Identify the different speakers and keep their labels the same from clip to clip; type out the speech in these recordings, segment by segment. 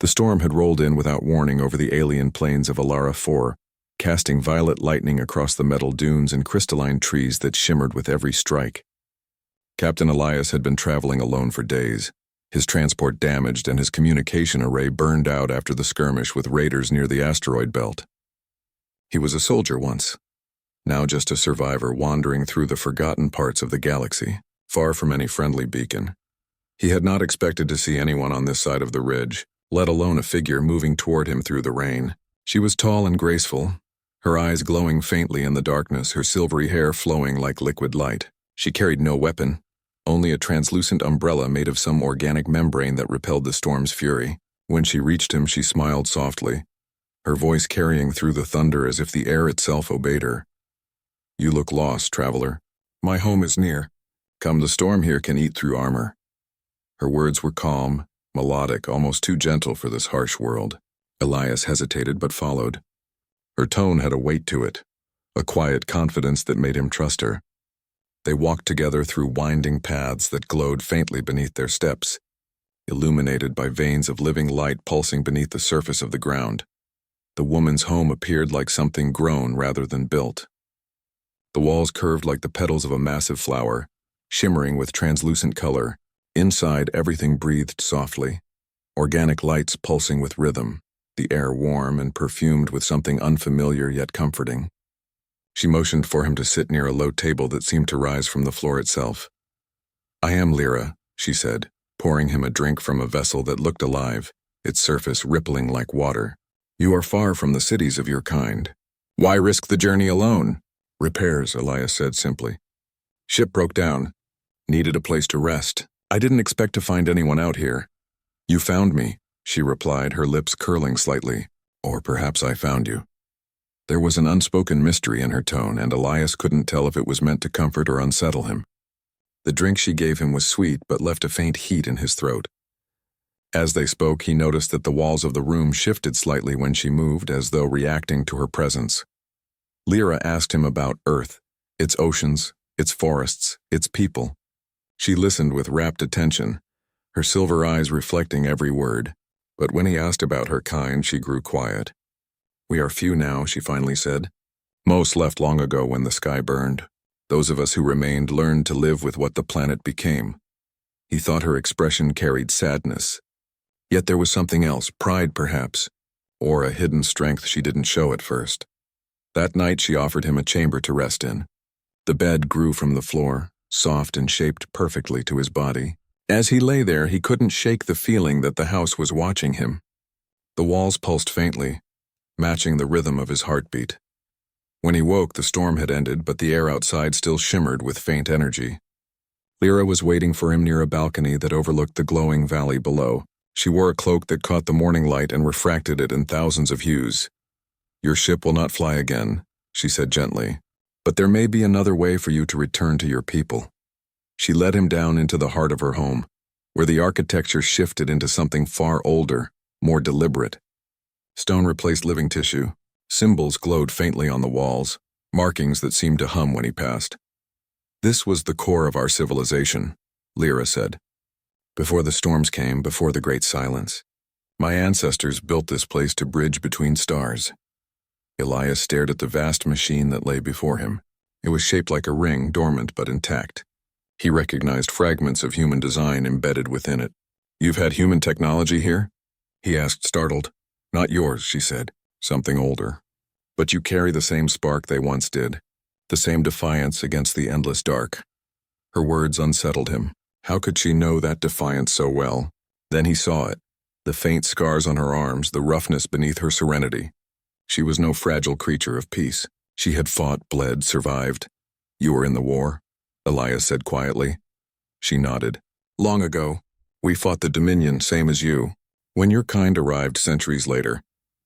Speaker 1: The storm had rolled in without warning over the alien plains of Alara 4, casting violet lightning across the metal dunes and crystalline trees that shimmered with every strike. Captain Elias had been traveling alone for days, his transport damaged and his communication array burned out after the skirmish with raiders near the asteroid belt. He was a soldier once, now just a survivor wandering through the forgotten parts of the galaxy, far from any friendly beacon. He had not expected to see anyone on this side of the ridge, let alone a figure moving toward him through the rain. She was tall and graceful, her eyes glowing faintly in the darkness, her silvery hair flowing like liquid light. She carried no weapon, only a translucent umbrella made of some organic membrane that repelled the storm's fury. When she reached him, she smiled softly, her voice carrying through the thunder as if the air itself obeyed her. "You look lost, traveler. My home is near. Come, the storm here can eat through armor." Her words were calm, melodic, almost too gentle for this harsh world. Elias hesitated but followed. Her tone had a weight to it, a quiet confidence that made him trust her. They walked together through winding paths that glowed faintly beneath their steps, illuminated by veins of living light pulsing beneath the surface of the ground. The woman's home appeared like something grown rather than built. The walls curved like the petals of a massive flower, shimmering with translucent color. Inside, everything breathed softly, organic lights pulsing with rhythm, the air warm and perfumed with something unfamiliar yet comforting. She motioned for him to sit near a low table that seemed to rise from the floor itself. "I am Lyra," she said, pouring him a drink from a vessel that looked alive, its surface rippling like water. "You are far from the cities of your kind. Why risk the journey alone?" "Repairs," Elias said simply. "Ship broke down. Needed a place to rest. I didn't expect to find anyone out here." "You found me," she replied, her lips curling slightly. "Or perhaps I found you." There was an unspoken mystery in her tone, and Elias couldn't tell if it was meant to comfort or unsettle him. The drink she gave him was sweet, but left a faint heat in his throat. As they spoke, he noticed that the walls of the room shifted slightly when she moved, as though reacting to her presence. Lyra asked him about Earth, its oceans, its forests, its people. She listened with rapt attention, her silver eyes reflecting every word, but when he asked about her kind, she grew quiet. "We are few now," she finally said. "Most left long ago when the sky burned. Those of us who remained learned to live with what the planet became." He thought her expression carried sadness. Yet there was something else, pride perhaps, or a hidden strength she didn't show at first. That night she offered him a chamber to rest in. The bed grew from the floor, soft and shaped perfectly to his body. As he lay there, he couldn't shake the feeling that the house was watching him. The walls pulsed faintly, matching the rhythm of his heartbeat. When he woke, the storm had ended, but the air outside still shimmered with faint energy. Lyra was waiting for him near a balcony that overlooked the glowing valley below. She wore a cloak that caught the morning light and refracted it in thousands of hues. "Your ship will not fly again," she said gently. "But there may be another way for you to return to your people." She led him down into the heart of her home, where the architecture shifted into something far older, more deliberate. Stone replaced living tissue. Symbols glowed faintly on the walls, markings that seemed to hum when he passed. "This was the core of our civilization," Lyra said. "Before the storms came, before the great silence. My ancestors built this place to bridge between stars." Elias stared at the vast machine that lay before him. It was shaped like a ring, dormant but intact. He recognized fragments of human design embedded within it. "You've had human technology here?" he asked, startled. "Not yours," she said. "Something older. But you carry the same spark they once did, the same defiance against the endless dark." Her words unsettled him. How could she know that defiance so well? Then he saw it, the faint scars on her arms, the roughness beneath her serenity. She was no fragile creature of peace. She had fought, bled, survived. "You were in the war?" Elias said quietly. She nodded. "Long ago. We fought the Dominion, same as you. When your kind arrived centuries later,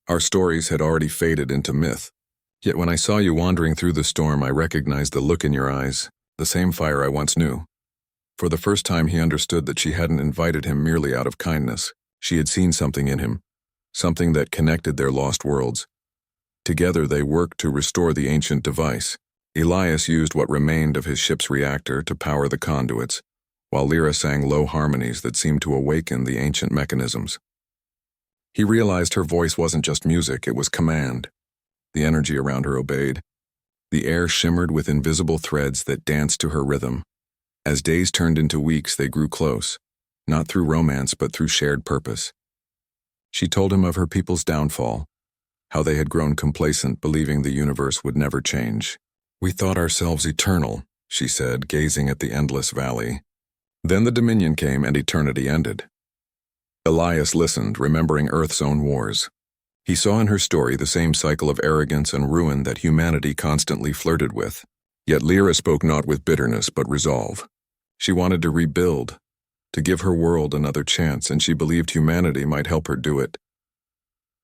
Speaker 1: our stories had already faded into myth. Yet when I saw you wandering through the storm, I recognized the look in your eyes, the same fire I once knew." For the first time he understood that she hadn't invited him merely out of kindness. She had seen something in him, something that connected their lost worlds. Together they worked to restore the ancient device. Elias used what remained of his ship's reactor to power the conduits, while Lyra sang low harmonies that seemed to awaken the ancient mechanisms. He realized her voice wasn't just music, it was command. The energy around her obeyed. The air shimmered with invisible threads that danced to her rhythm. As days turned into weeks, they grew close, not through romance but through shared purpose. She told him of her people's downfall, how they had grown complacent, believing the universe would never change. "We thought ourselves eternal," she said, gazing at the endless valley. Then the Dominion came and eternity ended. Elias listened, remembering Earth's own wars. He saw in her story the same cycle of arrogance and ruin that humanity constantly flirted with. Yet Lyra spoke not with bitterness but resolve. She wanted to rebuild, to give her world another chance, and she believed humanity might help her do it.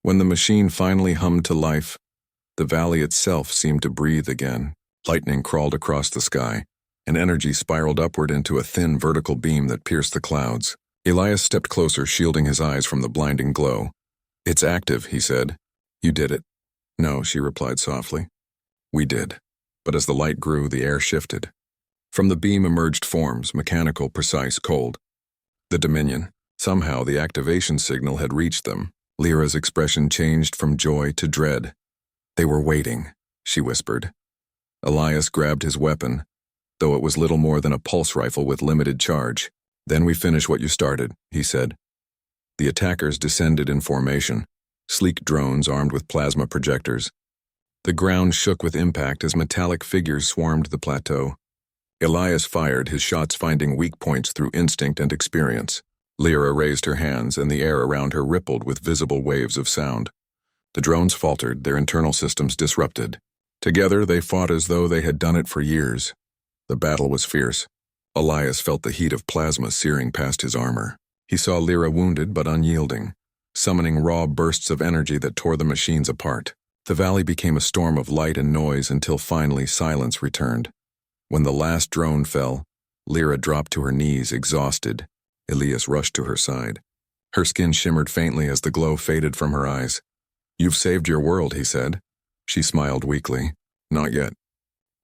Speaker 1: When the machine finally hummed to life, the valley itself seemed to breathe again. Lightning crawled across the sky, and energy spiraled upward into a thin vertical beam that pierced the clouds. Elias stepped closer, shielding his eyes from the blinding glow. "It's active," he said. "You did it." "No," she replied softly. "We did." But as the light grew, the air shifted. From the beam emerged forms, mechanical, precise, cold. The Dominion. Somehow the activation signal had reached them. Lyra's expression changed from joy to dread. "They were waiting," she whispered. Elias grabbed his weapon, though it was little more than a pulse rifle with limited charge. "Then we finish what you started," he said. The attackers descended in formation, sleek drones armed with plasma projectors. The ground shook with impact as metallic figures swarmed the plateau. Elias fired, his shots finding weak points through instinct and experience. Lyra raised her hands, and the air around her rippled with visible waves of sound. The drones faltered, their internal systems disrupted. Together they fought as though they had done it for years. The battle was fierce. Elias felt the heat of plasma searing past his armor. He saw Lyra wounded but unyielding, summoning raw bursts of energy that tore the machines apart. The valley became a storm of light and noise until finally silence returned. When the last drone fell, Lyra dropped to her knees, exhausted. Elias rushed to her side. Her skin shimmered faintly as the glow faded from her eyes. "You've saved your world," he said. She smiled weakly. "Not yet.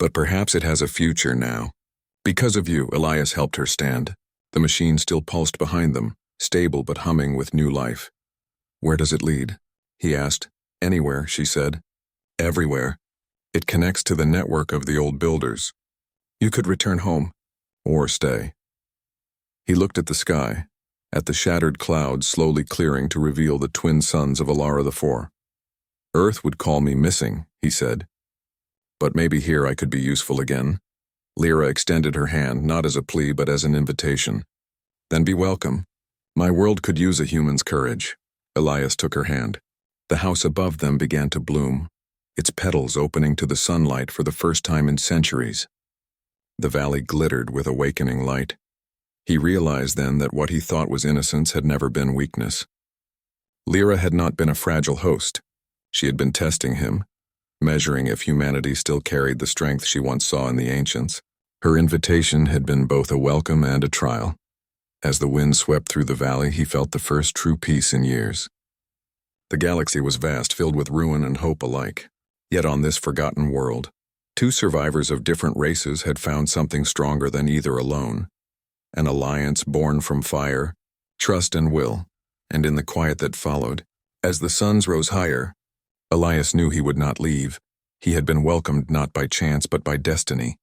Speaker 1: But perhaps it has a future now." "Because of you," Elias helped her stand. The machine still pulsed behind them, stable but humming with new life. "Where does it lead?" he asked. "Anywhere," she said. "Everywhere. It connects to the network of the old builders. You could return home, or stay." He looked at the sky, at the shattered clouds slowly clearing to reveal the twin suns of Alara IV. "Earth would call me missing," he said. "But maybe here I could be useful again." Lyra extended her hand, not as a plea but as an invitation. "Then be welcome. My world could use a human's courage." Elias took her hand. The house above them began to bloom, its petals opening to the sunlight for the first time in centuries. The valley glittered with awakening light. He realized then that what he thought was innocence had never been weakness. Lyra had not been a fragile host. She had been testing him, measuring if humanity still carried the strength she once saw in the ancients. Her invitation had been both a welcome and a trial. As the wind swept through the valley, he felt the first true peace in years. The galaxy was vast, filled with ruin and hope alike. Yet on this forgotten world, two survivors of different races had found something stronger than either alone. An alliance born from fire, trust and will, and in the quiet that followed, as the suns rose higher, Elias knew he would not leave. He had been welcomed not by chance but by destiny.